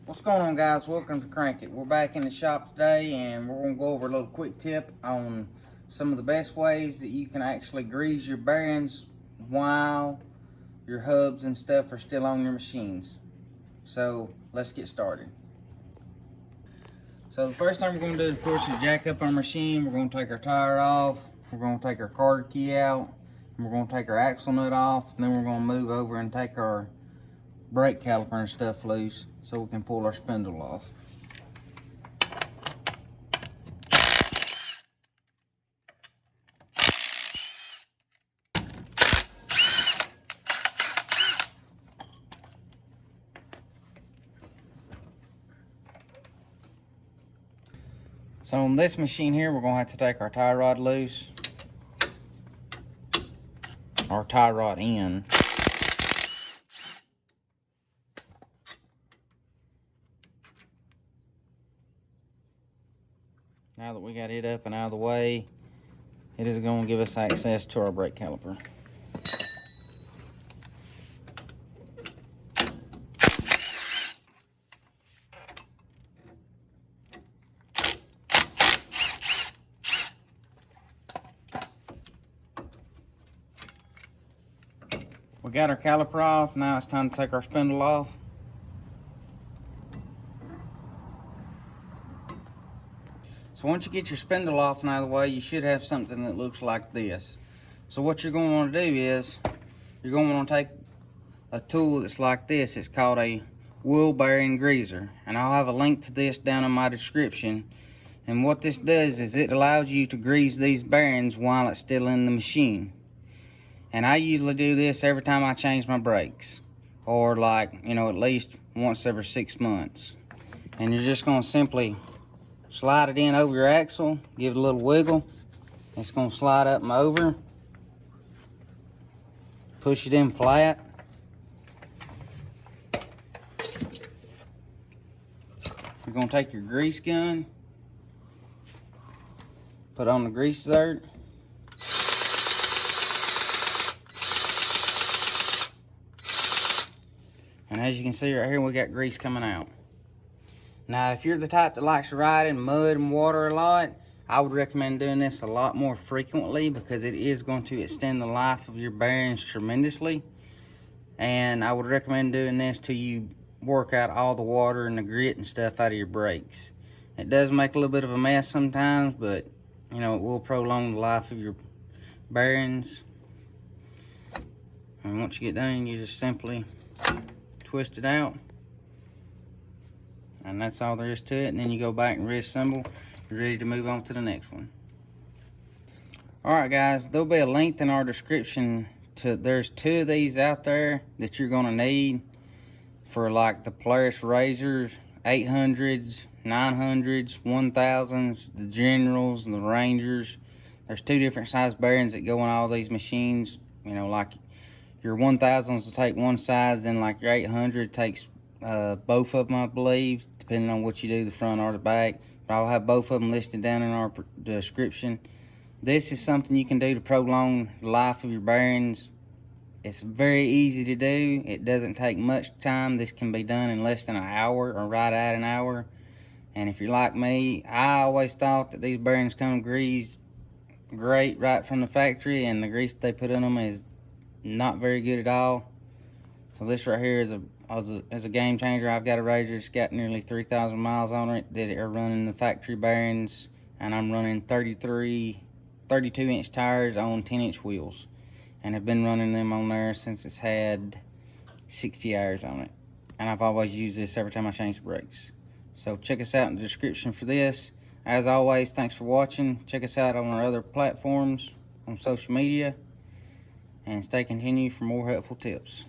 What's going on, guys? Welcome to Crank It. We're back in the shop today and we're going to go over a little quick tip on some of the best ways that you can actually grease your bearings while your hubs and stuff are still on your machines. So let's get started. So the first thing we're going to do, of course, is jack up our machine. We're going to take our tire off, we're going to take our carter key out, and we're going to take our axle nut off, and then we're going to move over and take our brake caliper and stuff loose so we can pull our spindle off. So on this machine here, we're going to have to take our tie rod loose, our tie rod in. Now that we got it up and out of the way, it is going to give us access to our brake caliper. We got our caliper off, now it's time to take our spindle off. So once you get your spindle off and out of the way, you should have something that looks like this. So what you're going to want to do is, you're going to want to take a tool that's like this. It's called a wheel bearing greaser. And I'll have a link to this down in my description. And what this does is it allows you to grease these bearings while it's still in the machine. And I usually do this every time I change my brakes. Or like, at least once every 6 months. And you're just going to simply slide it in over your axle, give it a little wiggle. It's going to slide up and over. Push it in flat. You're going to take your grease gun, put on the grease zert. And as you can see right here, we got grease coming out. Now, if you're the type that likes to ride in mud and water a lot, I would recommend doing this a lot more frequently because it is going to extend the life of your bearings tremendously. And I would recommend doing this till you work out all the water and the grit and stuff out of your brakes. It does make a little bit of a mess sometimes, but it will prolong the life of your bearings. And once you get done, you just simply twist it out. And that's all there is to it. And then you go back and reassemble. You're ready to move on to the next one. Alright guys, there'll be a link in our description there's 2 of these out there that you're gonna need for like the Polaris RZRs, 800s, 900s, 1000s, the Generals, the Rangers. There's 2 different size bearings that go on all these machines. Like your 1000s will take one size, and like your 800 takes both of them, I believe, depending on what you do, the front or the back. But I'll have both of them listed down in our description. This is something you can do to prolong the life of your bearings. It's very easy to do. It doesn't take much time. This can be done in less than an hour, or right at an hour. And if you're like me, I always thought that these bearings come greased great right from the factory, and the grease they put in them is not very good at all. So this right here is a game changer. I've got a RZR that's got nearly 3,000 miles on it that are running the factory bearings, and I'm running 32-inch tires on 10-inch wheels, and I've been running them on there since it's had 60 hours on it. And I've always used this every time I change the brakes. So check us out in the description for this. As always, thanks for watching. Check us out on our other platforms on social media, and stay tuned for more helpful tips.